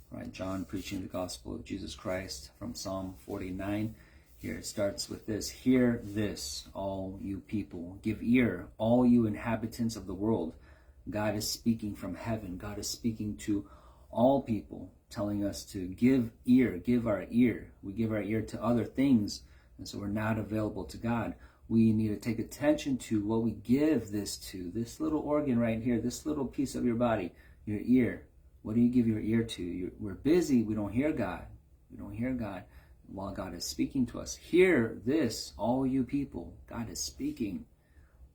Right, John preaching the gospel of Jesus Christ from Psalm 49. Here it starts with this: "Hear this, all you people. Give ear, all you inhabitants of the world." God is speaking from heaven. God is speaking to all people, telling us to give ear, give our ear. We give our ear to other things, and so we're not available to God. We need to take attention to what we give this to. This little organ right here, this little piece of your body, your ear. What do you give your ear to? We're busy. We don't hear God. We don't hear God while God is speaking to us. Hear this, all you people. God is speaking.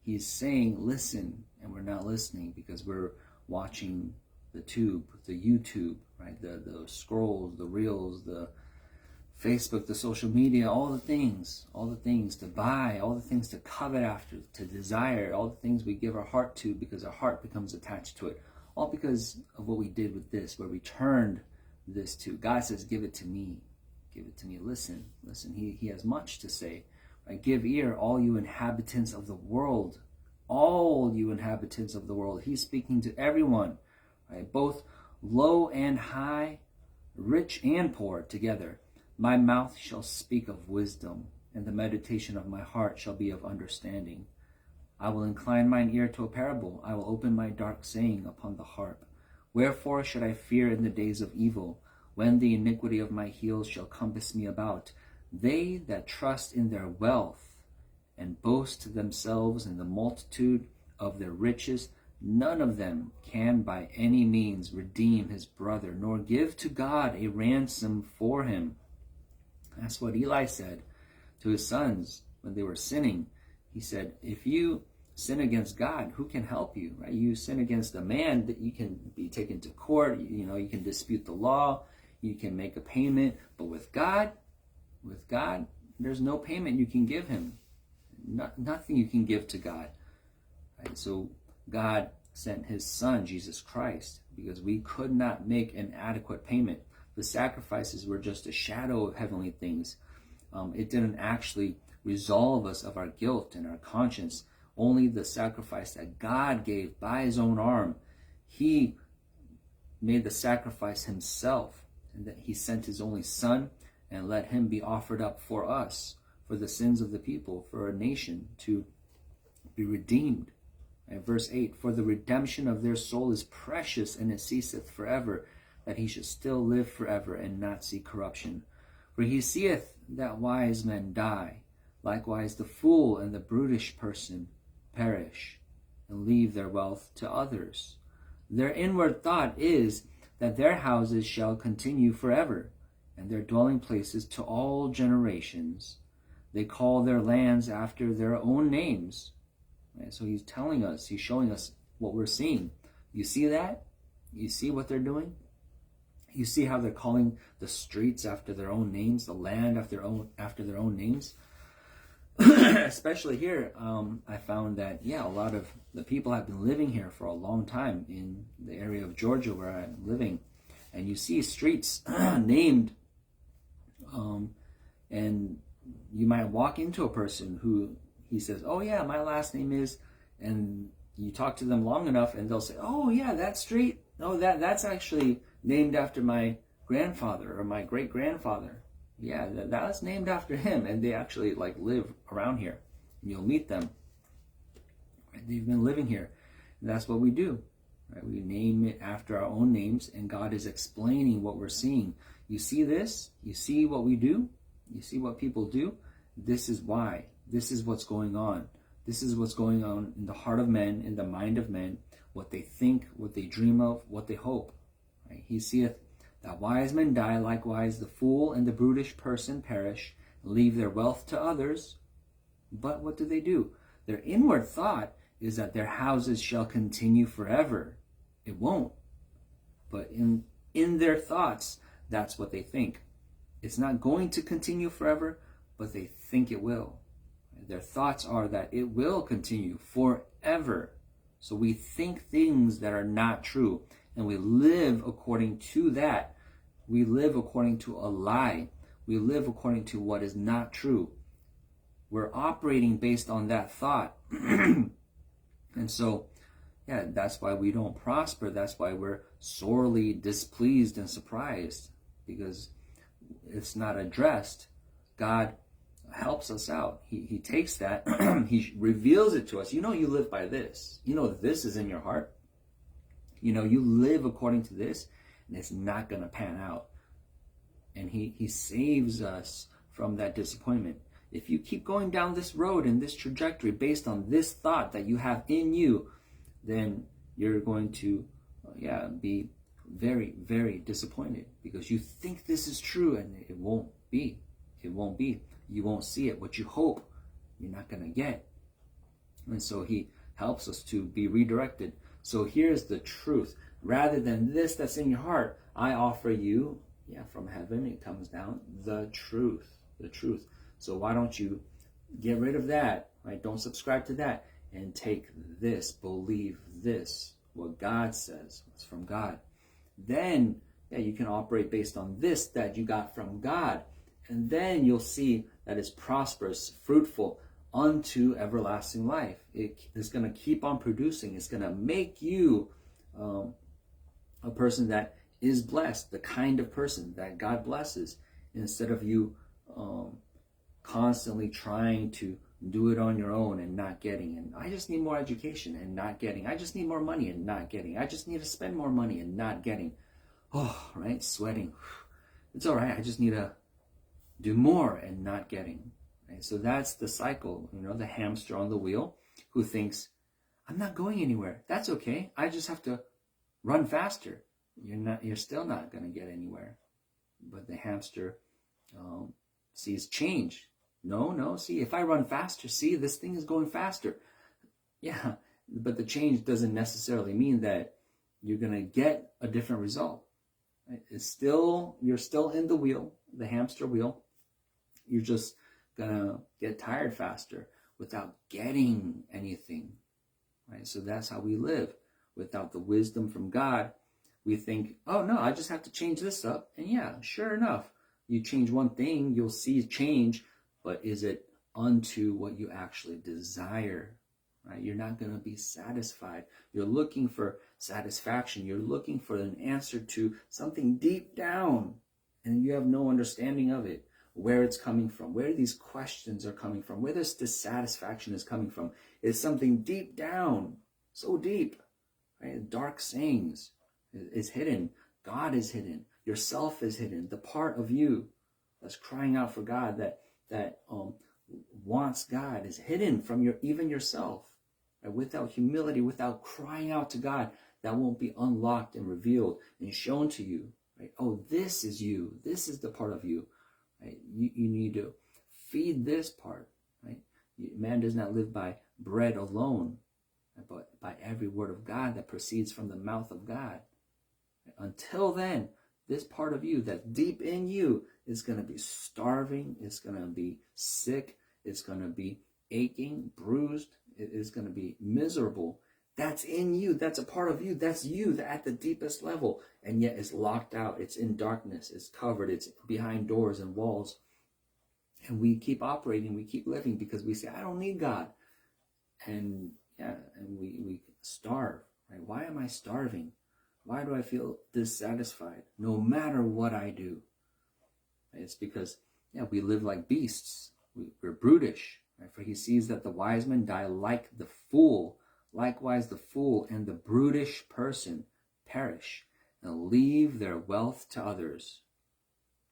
He's saying, listen, and we're not listening because we're watching the tube, the YouTube, right? The scrolls, the reels, the Facebook, the social media, all the things to buy, all the things to covet after, to desire, all the things we give our heart to because our heart becomes attached to it. All because of what we did with this, where we turned this to. God says, give it to me. Give it to me. Listen. He has much to say. Right? Give ear, all you inhabitants of the world. All you inhabitants of the world. He's speaking to everyone. Right? Both low and high, rich and poor together. My mouth shall speak of wisdom, and the meditation of my heart shall be of understanding. I will incline mine ear to a parable. I will open my dark saying upon the harp. Wherefore should I fear in the days of evil, when the iniquity of my heels shall compass me about? They that trust in their wealth and boast themselves in the multitude of their riches, none of them can by any means redeem his brother, nor give to God a ransom for him. That's what Eli said to his sons when they were sinning. He said, if you sin against God, who can help you? Right? You sin against a man, that you can be taken to court, you can dispute the law, you can make a payment, but with God, there's no payment you can give him. Nothing you can give to God. Right? So God sent his son, Jesus Christ, because we could not make an adequate payment. The sacrifices were just a shadow of heavenly things. It didn't actually resolve us of our guilt and our conscience. Only the sacrifice that God gave by his own arm. He made the sacrifice himself, and that he sent his only son and let him be offered up for us, for the sins of the people, for a nation to be redeemed. And verse 8, for the redemption of their soul is precious, and it ceaseth forever, that he should still live forever and not see corruption. For he seeth that wise men die, likewise the fool and the brutish person perish, and leave their wealth to others. Their inward thought is that their houses shall continue forever, and their dwelling places to all generations. They call their lands after their own names. Right? So he's telling us, he's showing us what we're seeing. You see that? You see what they're doing? You see how they're calling the streets after their own names, the land after their own names? Especially here, I found that, a lot of the people have been living here for a long time in the area of Georgia where I'm living. And you see streets named, and you might walk into a person who he says, oh yeah, my last name is, and you talk to them long enough and they'll say, oh yeah, that street, no, that's actually named after my grandfather or my great-grandfather. Yeah, that was named after him, and they actually live around here. And you'll meet them. Right? They've been living here. And that's what we do. Right? We name it after our own names, and God is explaining what we're seeing. You see this? You see what we do? You see what people do? This is why. This is what's going on. This is what's going on in the heart of men, in the mind of men, what they think, what they dream of, what they hope. Right? He seeth that wise men die, likewise the fool and the brutish person perish, and leave their wealth to others. But what do? Their inward thought is that their houses shall continue forever. It won't. But in their thoughts, that's what they think. It's not going to continue forever, but they think it will. Their thoughts are that it will continue forever. So we think things that are not true, and we live according to that. We live according to a lie. We live according to what is not true. We're operating based on that thought. And so, yeah, that's why we don't prosper. That's why we're sorely displeased and surprised, because it's not addressed. God helps us out. He takes that, he reveals it to us. You live by this. This is in your heart. You live according to this, and it's not going to pan out. And he saves us from that disappointment. If you keep going down this road and this trajectory based on this thought that you have in you, then you're going to be very, very disappointed, because you think this is true and it won't be. It won't be. You won't see it. What you hope, you're not going to get. And so he helps us to be redirected. So here's the truth. Rather than this that's in your heart, I offer you, from heaven, it comes down, the truth. The truth. So why don't you get rid of that, right? Don't subscribe to that, and take this, believe this, what God says, it's from God. Then, you can operate based on this that you got from God. And then you'll see that it's prosperous, fruitful, unto everlasting life. It is going to keep on producing. It's going to make you a person that is blessed, the kind of person that God blesses, instead of you constantly trying to do it on your own and not getting. And I just need more education and not getting. I just need more money and not getting. I just need to spend more money and not getting. Oh, right? Sweating. It's all right. I just need to do more and not getting. Right? So that's the cycle, the hamster on the wheel who thinks, I'm not going anywhere. That's okay. I just have to run faster. You're still not going to get anywhere. But the hamster sees change. No, see, if I run faster, see, this thing is going faster. Yeah, but the change doesn't necessarily mean that you're going to get a different result. Right? You're still in the wheel, the hamster wheel. You're just going to get tired faster without getting anything. Right? So that's how we live. Without the wisdom from God, we think, oh no, I just have to change this up. And sure enough, you change one thing, you'll see change. But is it unto what you actually desire? Right? You're not going to be satisfied. You're looking for satisfaction. You're looking for an answer to something deep down, and you have no understanding of it, where it's coming from, where these questions are coming from, where this dissatisfaction is coming from. It's something deep down, so deep. Right? Dark sayings is hidden. God is hidden. Yourself is hidden. The part of you that's crying out for God, that wants God, is hidden from even yourself. Right? Without humility, without crying out to God, that won't be unlocked and revealed and shown to you. Right? Oh, this is you. This is the part of you. Right? You need to feed this part. Right? Man does not live by bread alone, but by every word of God that proceeds from the mouth of God. Right? Until then, this part of you that's deep in you is going to be starving. It's going to be sick. It's going to be aching, bruised. It is going to be miserable. That's in you. That's a part of you. That's you at the deepest level. And yet it's locked out. It's in darkness. It's covered. It's behind doors and walls. And we keep operating. We keep living because we say, I don't need God. And we starve. Right? Why am I starving? Why do I feel dissatisfied no matter what I do? It's because, we live like beasts. We're brutish. Right? For he sees that the wise men die like the fool. Likewise, the fool and the brutish person perish and leave their wealth to others.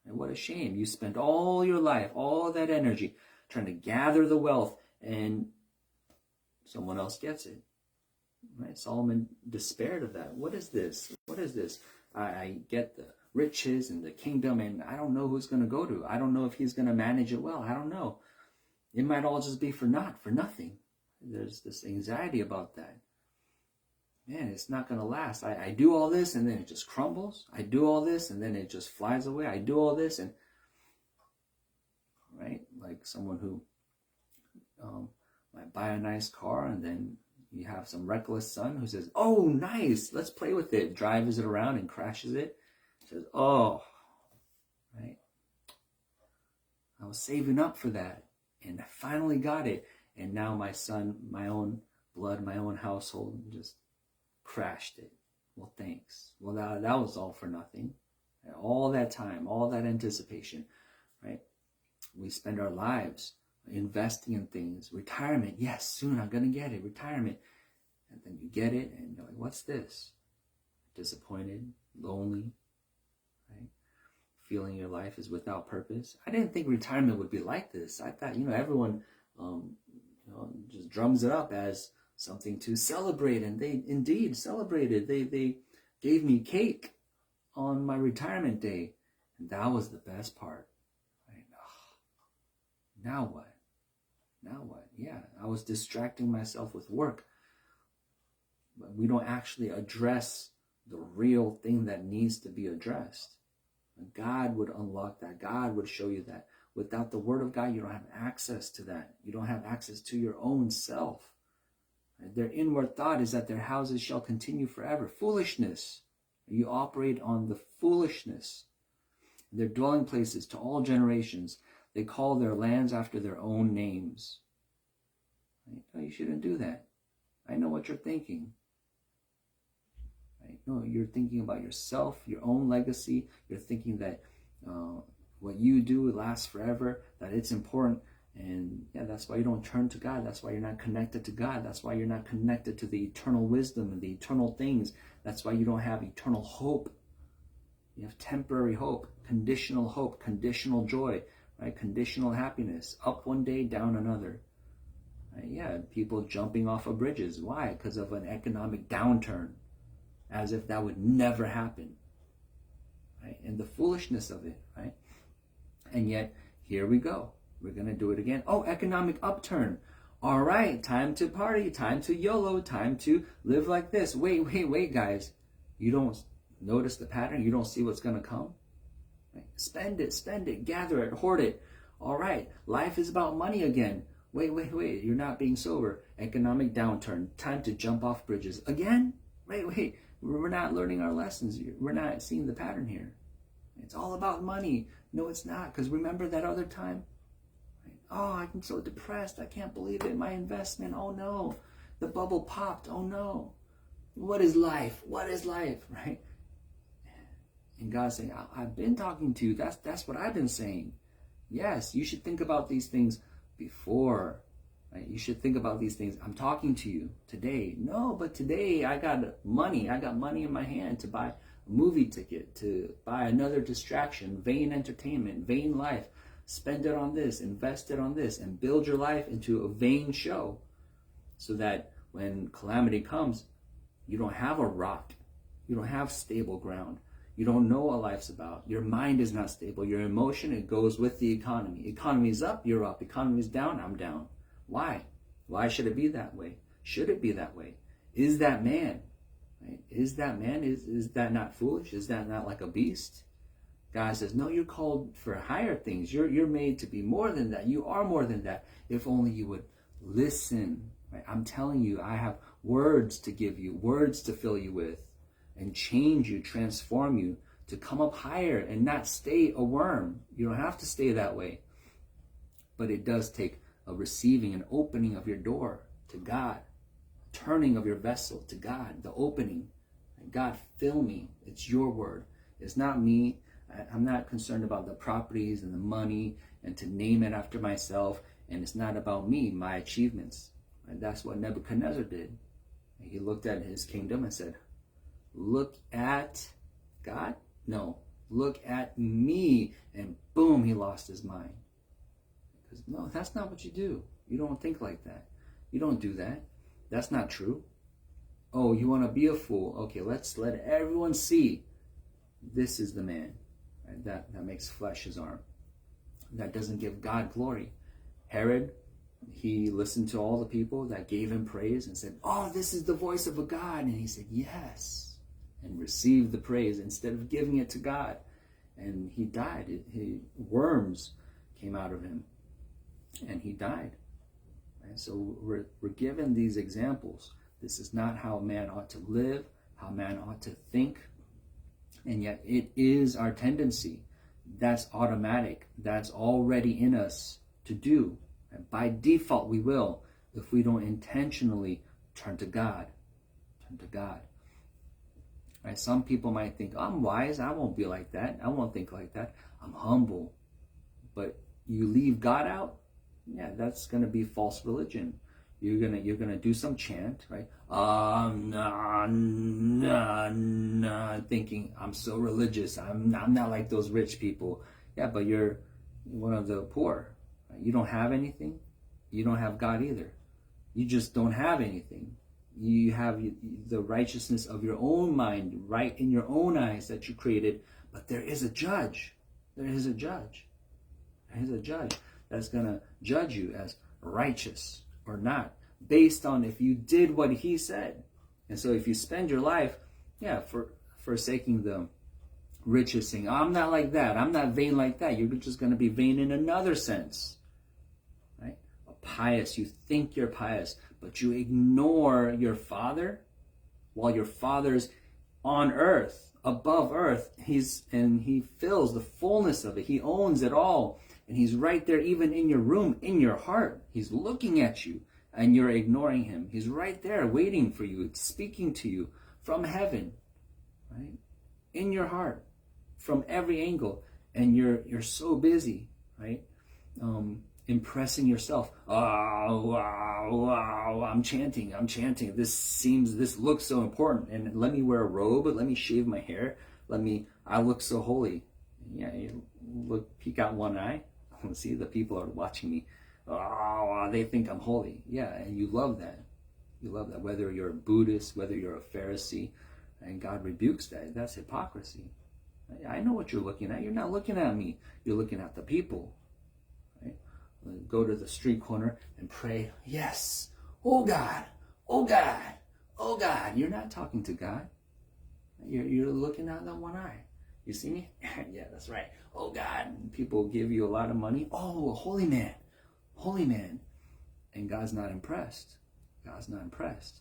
And what a shame. You spent all your life, all that energy, trying to gather the wealth, and someone else gets it. Right? Solomon despaired of that. What is this? What is this? I get the riches and the kingdom, and I don't know who's going to go to. I don't know if he's going to manage it well. I don't know. It might all just be for nothing. There's this anxiety about that. Man, it's not going to last. I do all this, and then it just crumbles. I do all this, and then it just flies away. I do all this, and right, like someone who might buy a nice car, and then you have some reckless son who says, oh, nice, let's play with it. Drives it around and crashes it. Says, oh, right. I was saving up for that. And I finally got it. And now my son, my own blood, my own household, just crashed it. Well, thanks. Well, that was all for nothing. All that time, all that anticipation, right? We spend our lives investing in things. Retirement, yes, soon I'm going to get it. Retirement. And then you get it and you're like, what's this? Disappointed, lonely, right? Feeling your life is without purpose. I didn't think retirement would be like this. I thought, everyone just drums it up as something to celebrate, and they indeed celebrated. They gave me cake on my retirement day, and that was the best part. Right? Now what? Now what? Yeah, I was distracting myself with work, but we don't actually address the real thing that needs to be addressed. God would unlock that. God would show you that. Without the word of God, you don't have access to that. You don't have access to your own self. Their inward thought is that their houses shall continue forever. Foolishness. You operate on the foolishness. Their dwelling places to all generations. They call their lands after their own names. No, you shouldn't do that. I know what you're thinking. No, you're thinking about yourself, your own legacy. You're thinking that what you do lasts forever, that it's important. And yeah, that's why you don't turn to God. That's why you're not connected to God. That's why you're not connected to the eternal wisdom and the eternal things. That's why you don't have eternal hope. You have temporary hope, conditional joy, right? Conditional happiness, up one day, down another. Right? Yeah, people jumping off of bridges. Why? Because of an economic downturn, as if that would never happen. Right? And the foolishness of it, right? And yet, here we go. We're going to do it again. Oh, economic upturn. All right, time to party, time to YOLO, time to live like this. Wait, guys. You don't notice the pattern? You don't see what's going to come? Right? Spend it, gather it, hoard it. All right, life is about money again. Wait. You're not being sober. Economic downturn. Time to jump off bridges. Again? Wait. We're not learning our lessons. We're not seeing the pattern here. It's all about money. No, it's not. Because remember that other time? Oh, I'm so depressed. I can't believe it. My investment. Oh no. The bubble popped. Oh no. What is life? Right? And God's saying, I've been talking to you. That's what I've been saying. Yes, you should think about these things before. Right? You should think about these things. I'm talking to you today. No, but today I got money. I got money in my hand to buy a movie ticket, to buy another distraction, vain entertainment, vain life. Spend it on this, invest it on this, and build your life into a vain show so that when calamity comes, you don't have a rock. You don't have stable ground. You don't know what life's about. Your mind is not stable. Your emotion, it goes with the economy. Economy's up, you're up. Economy's down, I'm down. Why? Why should it be that way? Should it be that way? Is that man? Right? Is that man? Is that not foolish? Is that not like a beast? God says, no, you're called for higher things. You're made to be more than that. You are more than that. If only you would listen. Right? I'm telling you, I have words to give you, words to fill you with, and change you, transform you to come up higher and not stay a worm. You don't have to stay that way. But it does take a receiving, an opening of your door to God, turning of your vessel to God, the opening. God, fill me. It's your word. It's not me. I'm not concerned about the properties and the money and to name it after myself. And it's not about me, my achievements. And that's what Nebuchadnezzar did. He looked at his kingdom and said, look at God? No, look at me. And boom, he lost his mind. Because no, that's not what you do. You don't think like that. You don't do that. That's not true. Oh, you want to be a fool? Okay, let's let everyone see. This is the man. Right? That makes flesh his arm. That doesn't give God glory. Herod, he listened to all the people that gave him praise and said, oh, this is the voice of a God. And he said, yes, and received the praise instead of giving it to God. And he died. Worms came out of him, and he died. Right? So we're given these examples. This is not how man ought to live, how man ought to think. And yet it is our tendency. That's automatic. That's already in us to do. And by default we will, if we don't intentionally turn to God. Turn to God. Right? Some people might think, I'm wise, I won't be like that. I won't think like that. I'm humble. But you leave God out, yeah, that's gonna be false religion. You're gonna do some chant, right? Nah, nah, nah, thinking I'm so religious. I'm not like those rich people. Yeah, but you're one of the poor. Right? You don't have anything. You don't have God either. You just don't have anything. You have the righteousness of your own mind, right in your own eyes that you created. But there is a judge. There is a judge. There is a judge that's gonna judge you as righteous or not, based on if you did what he said. And so if you spend your life, forsaking the riches, saying, I'm not like that, I'm not vain like that, you're just going to be vain in another sense. Right? Pious, you think you're pious, but you ignore your Father, while your Father's on earth, above earth, he fills the fullness of it. He owns it all. And he's right there, even in your room, in your heart. He's looking at you, and you're ignoring him. He's right there, waiting for you, speaking to you from heaven, right? In your heart, from every angle. And you're so busy, right? Impressing yourself. Oh, wow, I'm chanting. This looks so important. And let me wear a robe, let me shave my hair. I look so holy. Yeah, you peek out one eye. See, the people are watching me. Oh, they think I'm holy. Yeah, and you love that. You love that. Whether you're a Buddhist, whether you're a Pharisee, and God rebukes that. That's hypocrisy. I know what you're looking at. You're not looking at me. You're looking at the people. Right? Go to the street corner and pray. Yes. Oh God. Oh God. Oh God. You're not talking to God. You're looking out that one eye. You see me? Yeah, that's right. Oh God, people give you a lot of money. Oh, holy man. And God's not impressed. God's not impressed.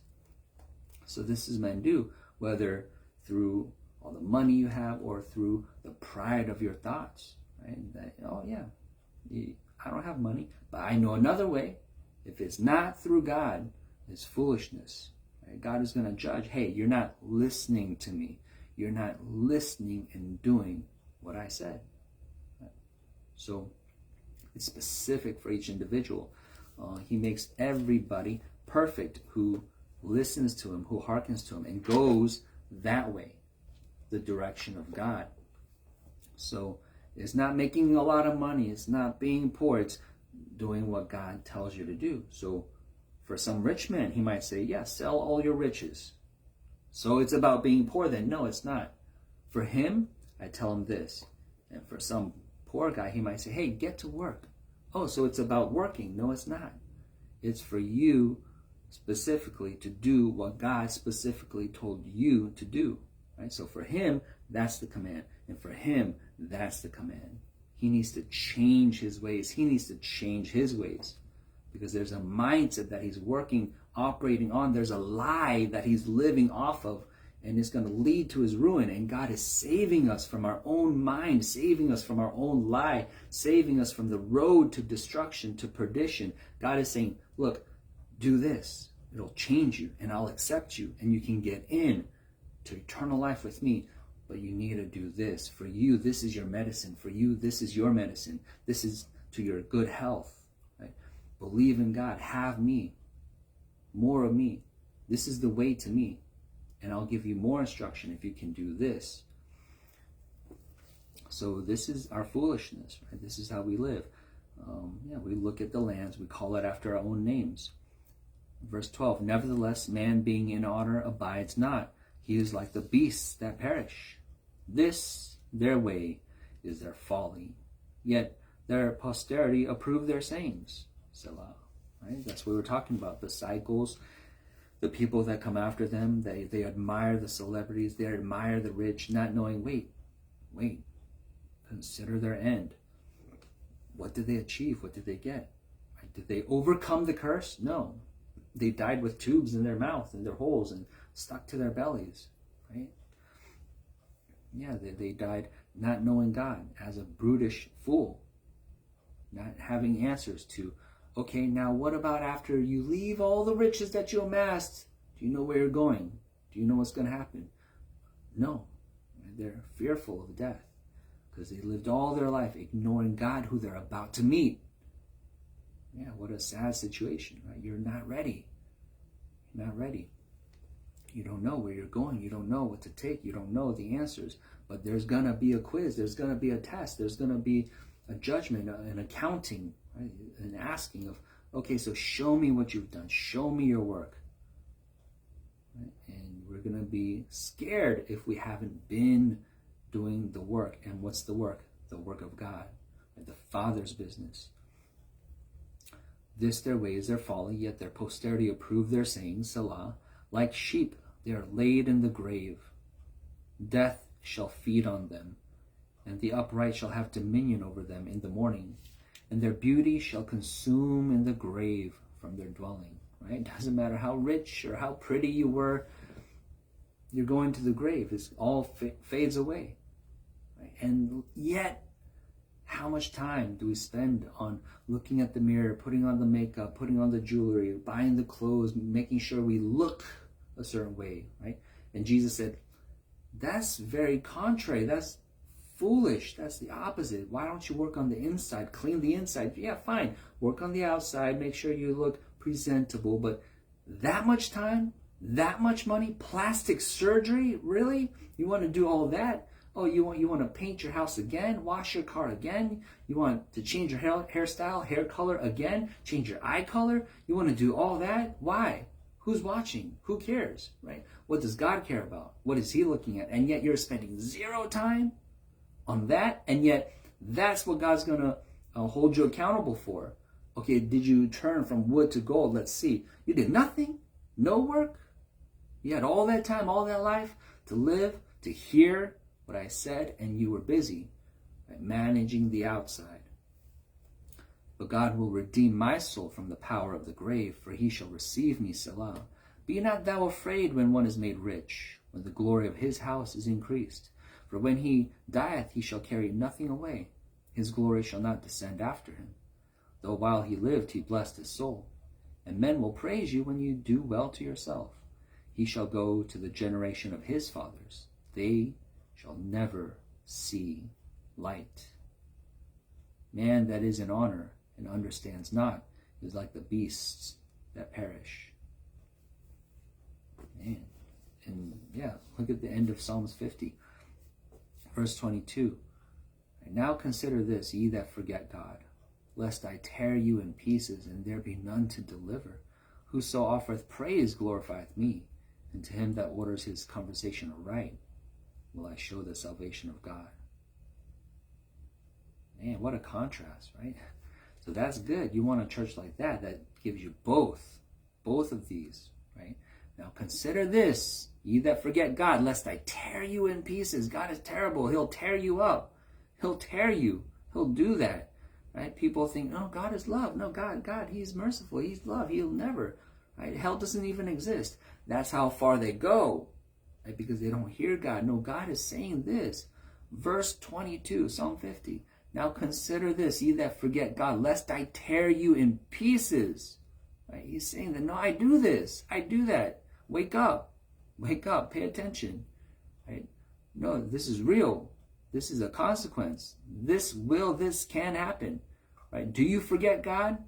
So this is men do, whether through all the money you have or through the pride of your thoughts. Right? I don't have money, but I know another way. If it's not through God, it's foolishness. Right? God is going to judge. Hey, you're not listening to me. You're not listening and doing what I said. So it's specific for each individual. He makes everybody perfect who listens to him, who hearkens to him, and goes that way, the direction of God. So it's not making a lot of money. It's not being poor. It's doing what God tells you to do. So for some rich man, he might say, yes, sell all your riches. So it's about being poor then. No, it's not. For him, I tell him this. And for some poor guy, he might say, hey, get to work. Oh, so it's about working. No, it's not. It's for you specifically to do what God specifically told you to do. Right? So for him, that's the command. And for him, that's the command. He needs to change his ways. He needs to change his ways. Because there's a mindset that he's operating on. There's a lie that he's living off of, and it's going to lead to his ruin. And God is saving us from our own mind, saving us from our own lie, saving us from the road to destruction, to perdition. God is saying, look, do this. It'll change you, and I'll accept you, and you can get in to eternal life with me. But you need to do this. For you, this is your medicine. For you, this is your medicine. This is to your good health. Right? Believe in God. Have me. More of me. This is the way to me. And I'll give you more instruction if you can do this. So this is our foolishness. Right? This is how we live. We look at the lands. We call it after our own names. Verse 12, nevertheless, man being in honor abides not. He is like the beasts that perish. This, their way, is their folly. Yet their posterity approve their sayings. Selah. Right? That's what we're talking about. The cycles, the people that come after them, they admire the celebrities, they admire the rich, not knowing, wait, consider their end. What did they achieve? What did they get? Right? Did they overcome the curse? No. They died with tubes in their mouth and their holes and stuck to their bellies, right? Yeah, they died not knowing God, as a brutish fool, not having answers to, okay, now what about after you leave all the riches that you amassed? Do you know where you're going? Do you know what's going to happen? No, they're fearful of death because they lived all their life ignoring God who they're about to meet. Yeah, what a sad situation, right? You're not ready. You're not ready. You don't know where you're going. You don't know what to take. You don't know the answers. But there's going to be a quiz. There's going to be a test. There's going to be a judgment, an accounting, right? An asking of, okay, so show me what you've done. Show me your work. Right? And we're going to be scared if we haven't been doing the work. And what's the work? The work of God, right? The Father's business. This their way is their folly, yet their posterity approve their sayings, Selah. Like sheep, they are laid in the grave. Death shall feed on them, and the upright shall have dominion over them in the morning, and their beauty shall consume in the grave from their dwelling. Right? It doesn't matter how rich or how pretty you were, you're going to the grave. It all fades away. Right? And yet, how much time do we spend on looking at the mirror, putting on the makeup, putting on the jewelry, buying the clothes, making sure we look a certain way, right? And Jesus said, that's very contrary. That's foolish. That's the opposite. Why don't you work on the inside? Clean the inside. Yeah, fine. Work on the outside. Make sure you look presentable. But that much time? That much money? Plastic surgery? Really? You want to do all that? Oh, you want to paint your house again? Wash your car again? You want to change your hairstyle, hair color again? Change your eye color? You want to do all that? Why? Who's watching? Who cares, right? What does God care about? What is he looking at? And yet you're spending zero time on that, and yet that's what God's going to hold you accountable for. Okay, did you turn from wood to gold? Let's see. You did nothing? No work? You had all that time, all that life to live, to hear what I said, and you were busy, right, managing the outside. But God will redeem my soul from the power of the grave, for he shall receive me, Selah. Be not thou afraid when one is made rich, when the glory of his house is increased. For when he dieth, he shall carry nothing away. His glory shall not descend after him. Though while he lived, he blessed his soul. And men will praise you when you do well to yourself. He shall go to the generation of his fathers. They shall never see light. Man that is in honor and understands not is like the beasts that perish. Man. And yeah, look at the end of Psalms 50, verse 22. Now consider this, ye that forget God, lest I tear you in pieces, and there be none to deliver. Whoso offereth praise glorifieth me, and to him that orders his conversation aright will I show the salvation of God. Man, what a contrast, right? So that's good. You want a church like that gives you both of these, right? Now consider this, ye that forget God, lest I tear you in pieces. God is terrible. He'll tear you up. He'll tear you. He'll do that, right? People think, oh, God is love. No, God, he's merciful. He's love. He'll never, right? Hell doesn't even exist. That's how far they go, right? Because they don't hear God. No, God is saying this. Verse 22, Psalm 50. Now consider this, ye that forget God, lest I tear you in pieces. Right? He's saying that, no, I do this. I do that. Wake up. Wake up. Pay attention. Right? No, this is real. This is a consequence. This can happen. Right? Do you forget God?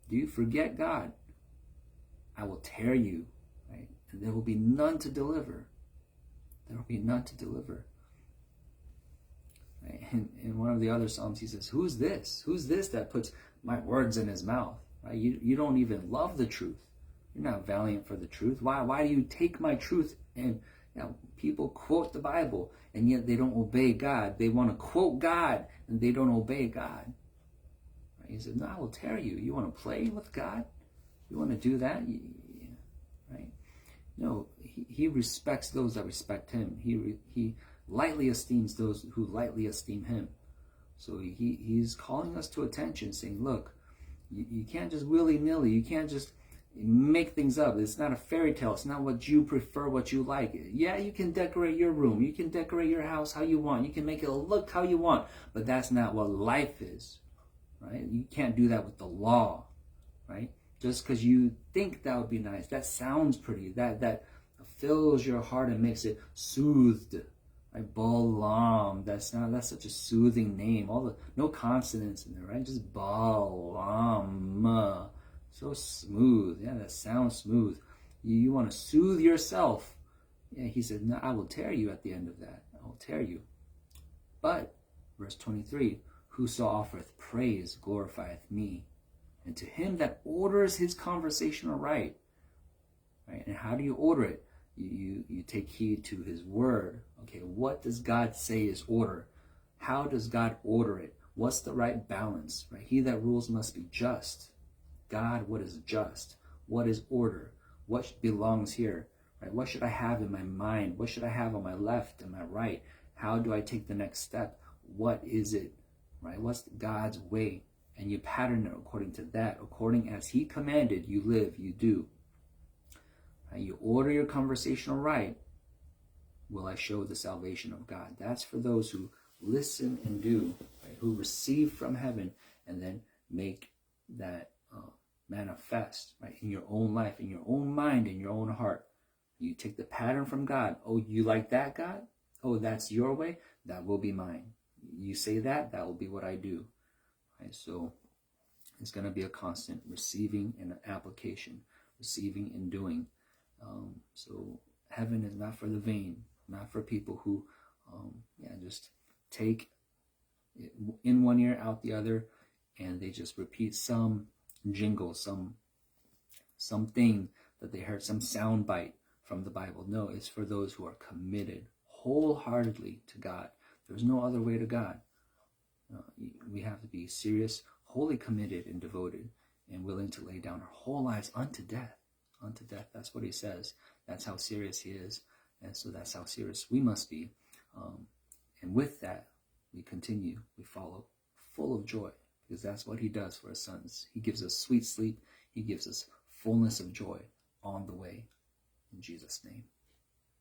Do you forget God? I will tear you. Right? And there will be none to deliver. There will be none to deliver. Right? In one of the other Psalms, he says, who's this? Who's this that puts my words in his mouth? Right? You don't even love the truth. You're not valiant for the truth. Why do you take my truth? And people quote the Bible, and yet they don't obey God. They want to quote God, and they don't obey God. Right? He said, no, I will tear you. You want to play with God? You want to do that? Right? No, he respects those that respect him. He lightly esteems those who lightly esteem him. So he's calling us to attention, saying, look, you can't just willy-nilly. You can't just make things up. It's not a fairy tale. It's not what you prefer, what you like. Yeah, you can decorate your room. You can decorate your house how you want. You can make it look how you want. But that's not what life is, right? You can't do that with the law, right? Just because you think that would be nice. That sounds pretty. That fills your heart and makes it soothed. Right? Balaam. That's such a soothing name. No consonants in there, right? Just Balaam. So smooth. Yeah, that sounds smooth. You want to soothe yourself. Yeah, he said, no, I will tear you at the end of that. I will tear you. But, verse 23, whoso offereth praise glorifieth me. And to him that orders his conversation aright. Right? And how do you order it? You take heed to his word. Okay, what does God say is order? How does God order it? What's the right balance? Right? He that rules must be just. God, what is just? What is order? What belongs here? Right? What should I have in my mind? What should I have on my left and my right? How do I take the next step? What is it? Right? What's God's way? And you pattern it according to that. According as he commanded, you live, you do. Right? You order your conversation right, will I show the salvation of God. That's for those who listen and do, right? Who receive from heaven and then make that manifest, right? In your own life, in your own mind, in your own heart. You take the pattern from God. Oh, you like that, God? Oh, that's your way? That will be mine. You say that will be what I do. Right? So it's going to be a constant receiving and application, receiving and doing. So heaven is not for the vain, not for people who just take it in one ear, out the other, and they just repeat some jingle, something that they heard, some sound bite from the Bible. No, it's for those who are committed wholeheartedly to God. There's no other way to God. We have to be serious, wholly committed and devoted, and willing to lay down our whole lives unto death. Unto death. That's what he says. That's how serious he is. And so that's how serious we must be. And with that, we continue, we follow, full of joy, because that's what he does for his sons. He gives us sweet sleep. He gives us fullness of joy on the way. In Jesus' name.